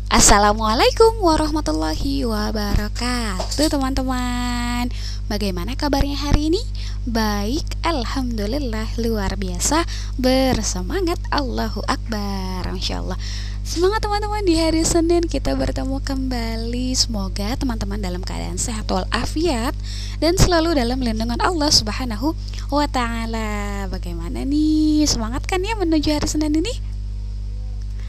Assalamualaikum warahmatullahi wabarakatuh teman-teman. Bagaimana kabarnya hari ini? Baik, alhamdulillah, luar biasa, bersemangat, Allahu Akbar, Masya Allah. Semangat teman-teman, di hari Senin kita bertemu kembali. Semoga teman-teman dalam keadaan sehat walafiat dan selalu dalam lindungan Allah Subhanahu wa Ta'ala. Bagaimana nih, semangat kan ya menuju hari Senin ini?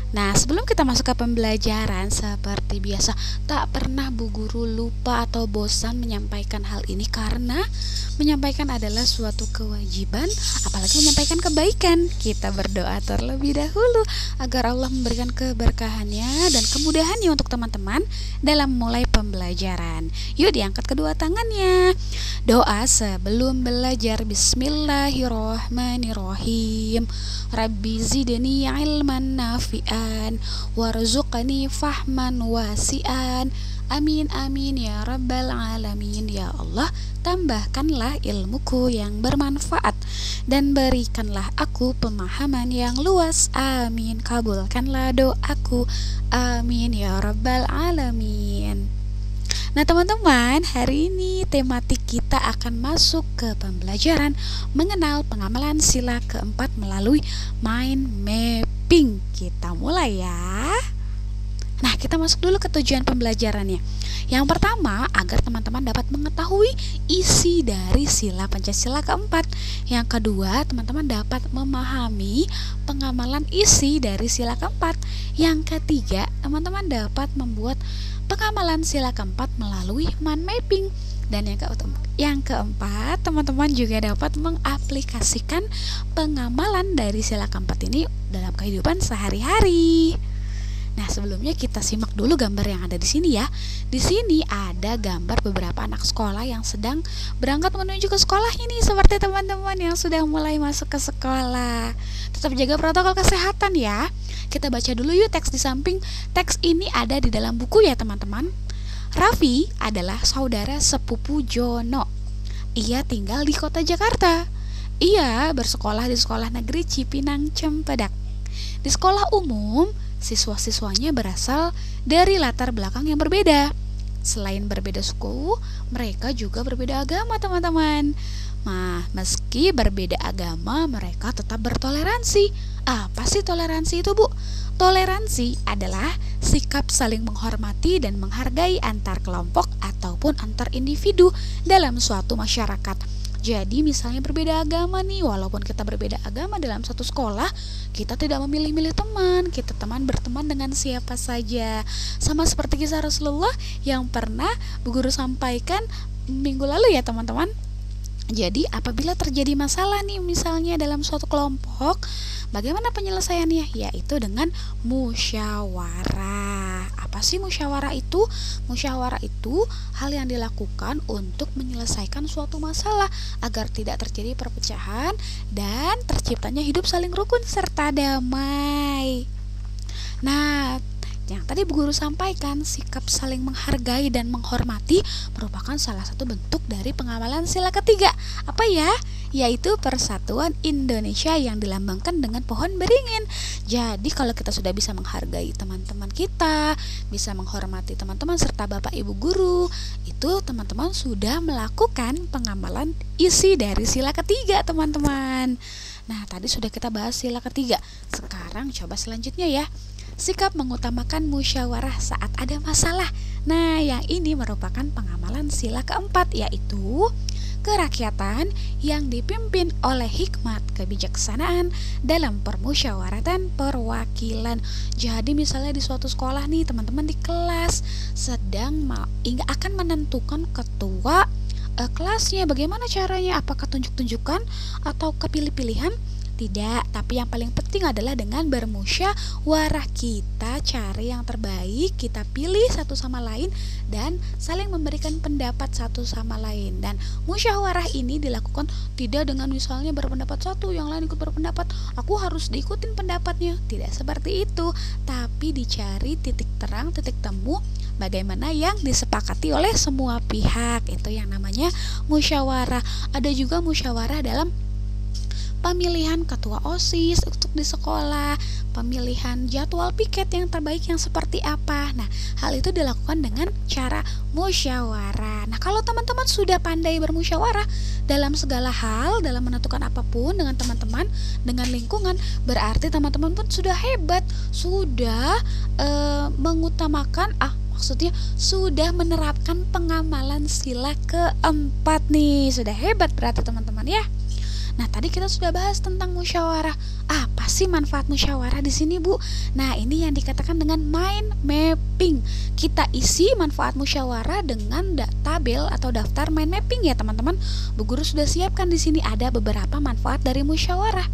Nah, sebelum kita masuk ke pembelajaran, seperti biasa, tak pernah Bu Guru lupa atau bosan menyampaikan hal ini, karena menyampaikan adalah suatu kewajiban, apalagi menyampaikan kebaikan. Kita berdoa terlebih dahulu agar Allah memberikan keberkahannya dan kemudahannya untuk teman-teman dalam mulai pembelajaran. Yuk, diangkat kedua tangannya. Doa sebelum belajar. Bismillahirrahmanirrahim. Rabbi zidni ilman nafi'an warzuqni fahman wasi'an. Amin amin ya rabbal alamin. Ya Allah, tambahkanlah ilmuku yang bermanfaat dan berikanlah aku pemahaman yang luas. Amin. Kabulkanlah doaku. Amin ya rabbal alamin. Nah teman-teman, hari ini tematik kita akan masuk ke pembelajaran mengenal pengamalan sila keempat melalui mind mapping. Kita mulai ya. Nah, kita masuk dulu ke tujuan pembelajarannya. Yang pertama, agar teman-teman dapat mengetahui isi dari sila Pancasila keempat. Yang kedua, teman-teman dapat memahami pengamalan isi dari sila keempat. Yang ketiga, teman-teman dapat membuat pengamalan sila keempat melalui mind mapping. Dan yang keempat, teman-teman juga dapat mengaplikasikan pengamalan dari sila keempat ini dalam kehidupan sehari-hari. Nah, sebelumnya kita simak dulu gambar yang ada di sini ya. Di sini ada gambar beberapa anak sekolah yang sedang berangkat menuju ke sekolah ini, seperti teman-teman yang sudah mulai masuk ke sekolah. Tetap jaga protokol kesehatan ya. Kita baca dulu yuk teks di samping. Teks ini ada di dalam buku ya teman-teman. Raffi adalah saudara sepupu Jono. Ia tinggal di kota Jakarta. Ia bersekolah di sekolah negeri Cipinang Cempedak. Di sekolah umum, siswa-siswanya berasal dari latar belakang yang berbeda. Selain berbeda suku, mereka juga berbeda agama teman-teman. Nah, meski berbeda agama, mereka tetap bertoleransi. Apa sih toleransi itu, Bu? Toleransi adalah sikap saling menghormati dan menghargai antar kelompok ataupun antar individu dalam suatu masyarakat. Jadi misalnya berbeda agama nih, walaupun kita berbeda agama dalam satu sekolah, kita tidak memilih-milih teman, kita berteman dengan siapa saja. Sama seperti kisah Rasulullah yang pernah Bu Guru sampaikan minggu lalu ya teman-teman. Jadi apabila terjadi masalah nih misalnya dalam suatu kelompok, bagaimana penyelesaiannya? Yaitu dengan musyawarah. Apa sih musyawarah itu? Musyawarah itu hal yang dilakukan untuk menyelesaikan suatu masalah agar tidak terjadi perpecahan dan terciptanya hidup saling rukun serta damai. Nah, yang tadi Bu Guru sampaikan, sikap saling menghargai dan menghormati merupakan salah satu bentuk dari pengamalan sila ketiga. Apa ya? Yaitu persatuan Indonesia yang dilambangkan dengan pohon beringin. Jadi kalau kita sudah bisa menghargai teman-teman kita, bisa menghormati teman-teman serta Bapak Ibu Guru, itu teman-teman sudah melakukan pengamalan isi dari sila ketiga teman-teman. Nah, tadi sudah kita bahas sila ketiga. Sekarang coba selanjutnya ya. Sikap mengutamakan musyawarah saat ada masalah. Nah, yang ini merupakan pengamalan sila keempat, yaitu kerakyatan yang dipimpin oleh hikmat kebijaksanaan dalam permusyawaratan perwakilan. Jadi misalnya di suatu sekolah nih, teman-teman di kelas sedang akan menentukan ketua kelasnya. Bagaimana caranya? Apakah tunjuk-tunjukkan atau kepilih-pilihan? Tidak, tapi yang paling penting adalah dengan bermusyawarah. Kita cari yang terbaik, kita pilih satu sama lain dan saling memberikan pendapat satu sama lain. Dan musyawarah ini dilakukan tidak dengan misalnya berpendapat satu, yang lain ikut berpendapat, aku harus diikutin pendapatnya. Tidak seperti itu, tapi dicari titik terang, titik temu bagaimana yang disepakati oleh semua pihak. Itu yang namanya musyawarah. Ada juga musyawarah dalam pemilihan ketua OSIS untuk di sekolah, pemilihan jadwal piket yang terbaik yang seperti apa. Nah, hal itu dilakukan dengan cara musyawarah. Nah, kalau teman-teman sudah pandai bermusyawarah dalam segala hal, dalam menentukan apapun dengan teman-teman, dengan lingkungan, berarti teman-teman pun sudah hebat, sudah mengutamakan maksudnya sudah menerapkan pengamalan sila keempat nih. Sudah hebat berarti teman-teman ya. Nah, tadi kita sudah bahas tentang musyawarah. Apa sih manfaat musyawarah di sini, Bu? Nah, ini yang dikatakan dengan mind mapping. Kita isi manfaat musyawarah dengan tabel atau daftar mind mapping ya, teman-teman. Bu Guru sudah siapkan di sini ada beberapa manfaat dari musyawarah.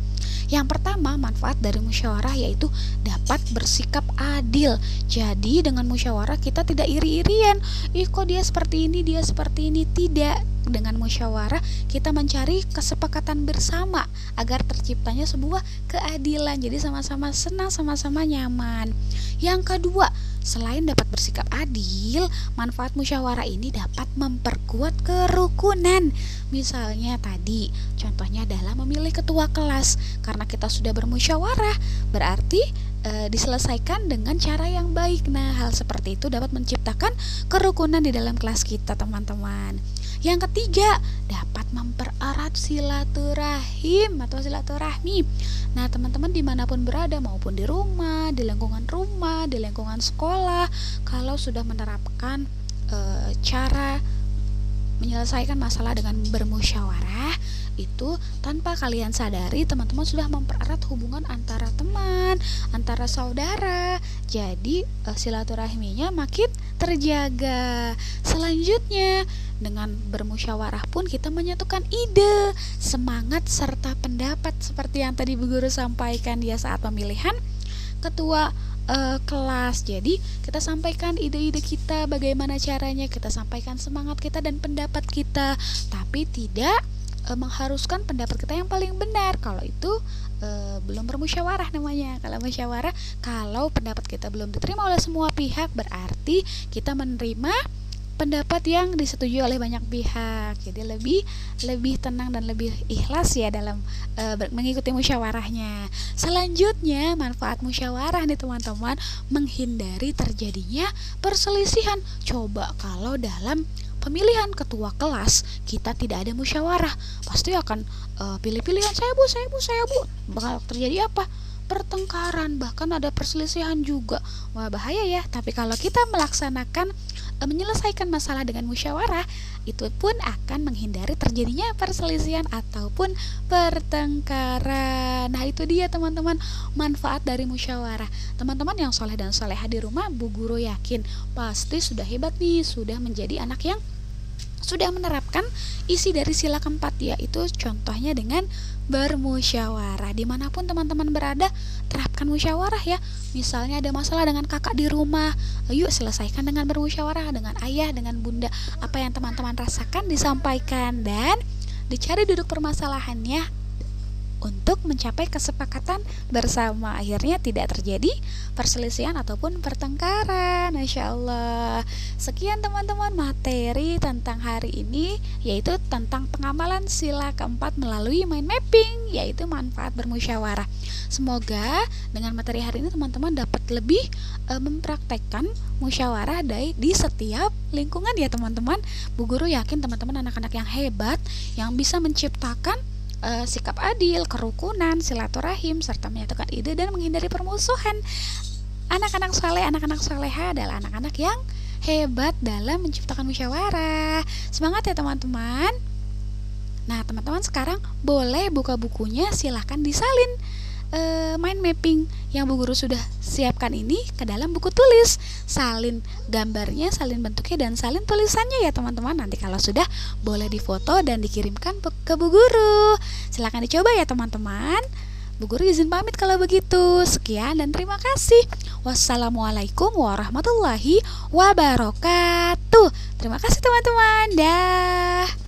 Yang pertama, manfaat dari musyawarah yaitu dapat bersikap adil. Jadi dengan musyawarah kita tidak iri-irian. Kok dia seperti ini, dia seperti ini. Tidak. Dengan musyawarah kita mencari kesepakatan bersama agar terciptanya sebuah keadilan. Jadi sama-sama senang, sama-sama nyaman. Yang kedua, selain dapat bersikap adil, manfaat musyawarah ini dapat memperkuat kerukunan. Misalnya tadi, contohnya adalah memilih ketua kelas. Karena kita sudah bermusyawarah, berarti diselesaikan dengan cara yang baik. Nah, hal seperti itu dapat menciptakan kerukunan di dalam kelas kita, teman-teman. Yang ketiga, dapat mempererat silaturahim atau silaturahmi. Nah, teman-teman dimanapun berada, maupun di rumah, di lingkungan sekolah, kalau sudah menerapkan cara menyelesaikan masalah dengan bermusyawarah, itu tanpa kalian sadari teman-teman sudah mempererat hubungan antara teman, antara saudara. Jadi silaturahminya makin terjaga. Selanjutnya, dengan bermusyawarah pun kita menyatukan ide, semangat serta pendapat seperti yang tadi Bu Guru sampaikan dia saat pemilihan ketua kelas. Jadi kita sampaikan ide-ide kita, bagaimana caranya, kita sampaikan semangat kita dan pendapat kita, tapi tidak mengharuskan pendapat kita yang paling benar. Kalau itu belum bermusyawarah namanya. Kalau musyawarah, kalau pendapat kita belum diterima oleh semua pihak, berarti kita menerima pendapat yang disetujui oleh banyak pihak. Jadi lebih tenang dan lebih ikhlas ya dalam mengikuti musyawarahnya. Selanjutnya, manfaat musyawarah nih teman-teman, menghindari terjadinya perselisihan. Coba kalau dalam pemilihan ketua kelas kita tidak ada musyawarah, pasti akan pilih-pilihan saya bu. Bakal terjadi apa? Pertengkaran, bahkan ada perselisihan juga. Wah, bahaya ya. Tapi kalau kita melaksanakan menyelesaikan masalah dengan musyawarah, itu pun akan menghindari terjadinya perselisihan ataupun pertengkaran. Nah, itu dia teman-teman manfaat dari musyawarah. Teman-teman yang soleh dan soleha di rumah, Bu Guru yakin pasti sudah hebat nih, sudah menjadi anak yang sudah menerapkan isi dari sila keempat, yaitu contohnya dengan bermusyawarah. Dimanapun teman-teman berada, terapkan musyawarah ya. Misalnya ada masalah dengan kakak di rumah, yuk selesaikan dengan bermusyawarah dengan ayah, dengan bunda. Apa yang teman-teman rasakan disampaikan dan dicari duduk permasalahannya untuk mencapai kesepakatan bersama. Akhirnya tidak terjadi perselisihan ataupun pertengkaran. Masya Allah. Sekian teman-teman materi tentang hari ini, yaitu tentang pengamalan sila keempat melalui mind mapping, yaitu manfaat bermusyawarah. Semoga dengan materi hari ini teman-teman dapat lebih mempraktekkan musyawarah di setiap lingkungan ya teman-teman. Bu Guru yakin teman-teman anak-anak yang hebat, yang bisa menciptakan sikap adil, kerukunan, silaturahim, serta menyatukan ide dan menghindari permusuhan. Anak-anak saleh, anak-anak saleha adalah anak-anak yang hebat dalam menciptakan musyawarah. Semangat ya teman-teman. Nah, teman-teman sekarang boleh buka bukunya, silahkan disalin mind mapping yang Bu Guru sudah siapkan ini ke dalam buku tulis. Salin gambarnya, salin bentuknya, dan salin tulisannya ya teman-teman. Nanti kalau sudah boleh difoto dan dikirimkan ke Bu Guru. Silahkan dicoba ya teman-teman. Bu Guru izin pamit kalau begitu. Sekian dan terima kasih. Wassalamualaikum warahmatullahi wabarakatuh. Terima kasih teman-teman. Dah.